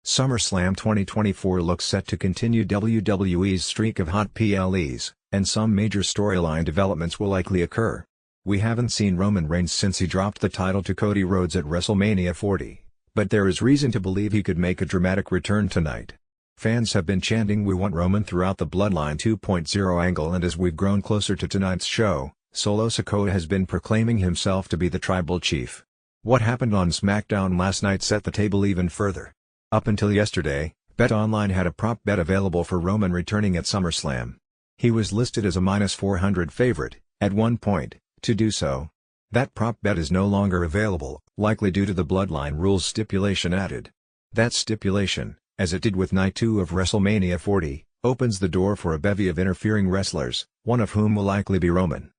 SummerSlam 2024 looks set to continue WWE's streak of hot PLEs, and some major storyline developments will likely occur. We haven't seen Roman Reigns since he dropped the title to Cody Rhodes at WrestleMania 40, but there is reason to believe he could make a dramatic return tonight. Fans have been chanting "We want Roman" throughout the Bloodline 2.0 angle, and as we've grown closer to tonight's show, Solo Sikoa has been proclaiming himself to be the tribal chief. What happened on SmackDown last night set the table even further. Up until yesterday, BetOnline had a prop bet available for Roman returning at SummerSlam. He was listed as a -400 favorite, at one point, to do so. That prop bet is no longer available, likely due to the Bloodline rules stipulation added. That stipulation, as it did with Night 2 of WrestleMania 40, opens the door for a bevy of interfering wrestlers, one of whom will likely be Roman.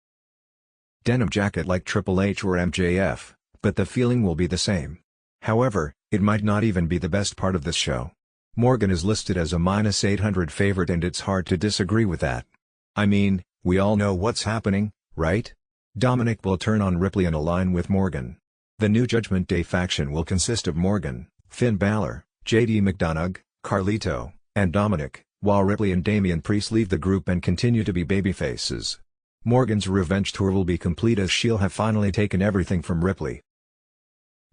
Denim jacket like Triple H or MJF, but the feeling will be the same. However, it might not even be the best part of this show. Morgan is listed as a -800 favorite, and it's hard to disagree with that. I mean, we all know what's happening, right? Dominic will turn on Ripley and align with Morgan. The new Judgment Day faction will consist of Morgan, Finn Balor, JD McDonagh, Carlito, and Dominic, while Ripley and Damian Priest leave the group and continue to be babyfaces. Morgan's revenge tour will be complete as she'll have finally taken everything from Ripley.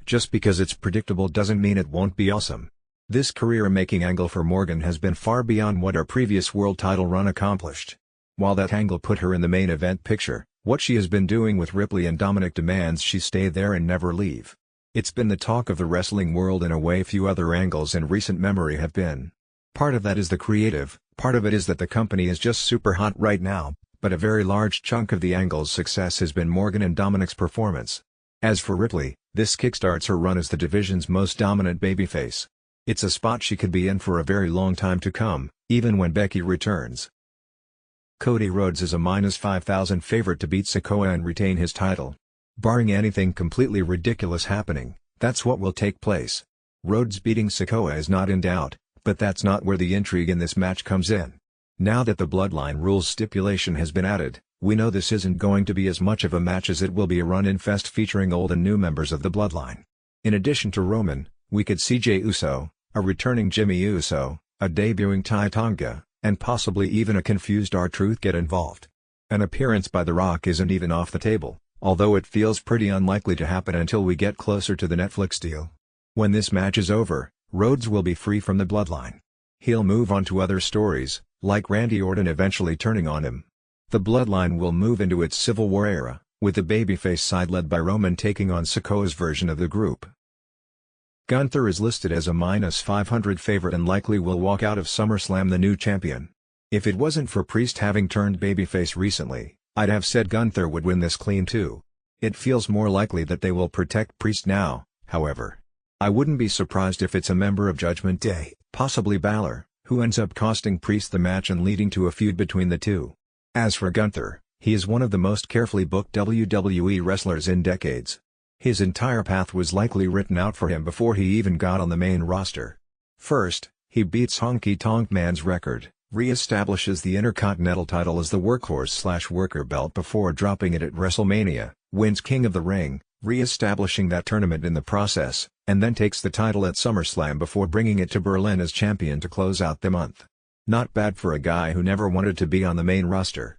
Just because it's predictable doesn't mean it won't be awesome. This career-making angle for Morgan has been far beyond what her previous world title run accomplished. While that angle put her in the main event picture, what she has been doing with Ripley and Dominic demands she stay there and never leave. It's been the talk of the wrestling world in a way few other angles in recent memory have been. Part of that is the creative, part of it is that the company is just super hot right now, but a very large chunk of the angle's success has been Morgan and Dominic's performance. As for Ripley, this kickstarts her run as the division's most dominant babyface. It's a spot she could be in for a very long time to come, even when Becky returns. Cody Rhodes is a -5,000 favorite to beat Sikoa and retain his title. Barring anything completely ridiculous happening, that's what will take place. Rhodes beating Sikoa is not in doubt, but that's not where the intrigue in this match comes in. Now that the Bloodline rules stipulation has been added, we know this isn't going to be as much of a match as it will be a run-in fest featuring old and new members of the Bloodline. In addition to Roman, we could see Jey Uso, a returning Jimmy Uso, a debuting Ty Tonga, and possibly even a confused R-Truth get involved. An appearance by The Rock isn't even off the table, although it feels pretty unlikely to happen until we get closer to the Netflix deal. When this match is over, Rhodes will be free from the Bloodline. He'll move on to other stories, like Randy Orton eventually turning on him. The Bloodline will move into its Civil War era, with the babyface side led by Roman taking on Sikoa's version of the group. Gunther is listed as a -500 favorite and likely will walk out of SummerSlam the new champion. If it wasn't for Priest having turned babyface recently, I'd have said Gunther would win this clean too. It feels more likely that they will protect Priest now, however. I wouldn't be surprised if it's a member of Judgment Day, possibly Balor, who ends up costing Priest the match and leading to a feud between the two. As for Gunther, he is one of the most carefully booked WWE wrestlers in decades. His entire path was likely written out for him before he even got on the main roster. First, he beats Honky Tonk Man's record, re-establishes the Intercontinental title as the workhorse/worker belt before dropping it at WrestleMania, wins King of the Ring, re-establishing that tournament in the process, and then takes the title at SummerSlam before bringing it to Berlin as champion to close out the month. Not bad for a guy who never wanted to be on the main roster.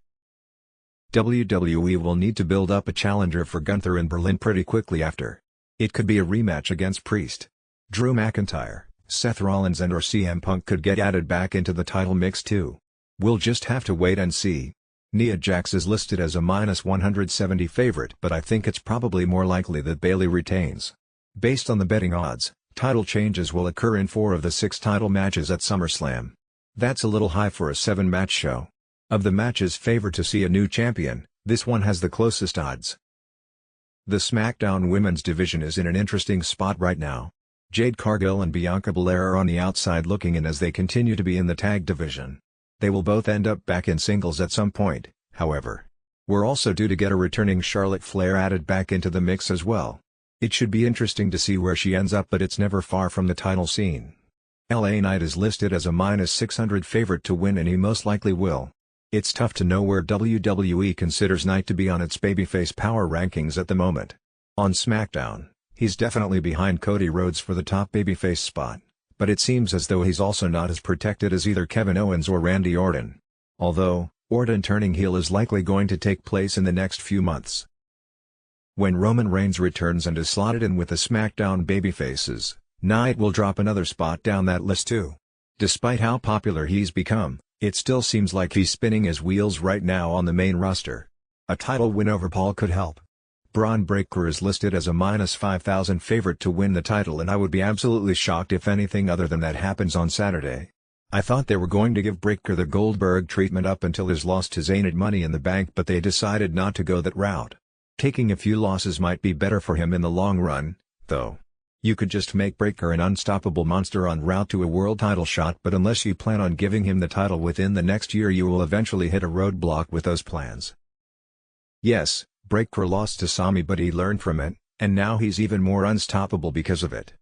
WWE will need to build up a challenger for Gunther in Berlin pretty quickly after. It could be a rematch against Priest. Drew McIntyre, Seth Rollins or CM Punk could get added back into the title mix too. We'll just have to wait and see. Nia Jax is listed as a -170 favorite, but I think it's probably more likely that Bayley retains. Based on the betting odds, title changes will occur in 4 of the 6 title matches at SummerSlam. That's a little high for a 7-match show. Of the matches favored to see a new champion, this one has the closest odds. The SmackDown Women's division is in an interesting spot right now. Jade Cargill and Bianca Belair are on the outside looking in as they continue to be in the tag division. They will both end up back in singles at some point, however. We're also due to get a returning Charlotte Flair added back into the mix as well. It should be interesting to see where she ends up, but it's never far from the title scene. LA Knight is listed as a -600 favorite to win, and he most likely will. It's tough to know where WWE considers Knight to be on its babyface power rankings at the moment. On SmackDown, he's definitely behind Cody Rhodes for the top babyface spot, But it seems as though he's also not as protected as either Kevin Owens or Randy Orton. Although, Orton turning heel is likely going to take place in the next few months. When Roman Reigns returns and is slotted in with the SmackDown babyfaces, Nia will drop another spot down that list too. Despite how popular he's become, it still seems like he's spinning his wheels right now on the main roster. A title win over Paul could help. Braun Breaker is listed as a -5,000 favorite to win the title, and I would be absolutely shocked if anything other than that happens on Saturday. I thought they were going to give Breaker the Goldberg treatment up until his loss to Zayn at Money in the Bank, but they decided not to go that route. Taking a few losses might be better for him in the long run, though. You could just make Breaker an unstoppable monster en route to a world title shot, but unless you plan on giving him the title within the next year, you will eventually hit a roadblock with those plans. Yes, Breaker lost to Sami, but he learned from it, and now he's even more unstoppable because of it.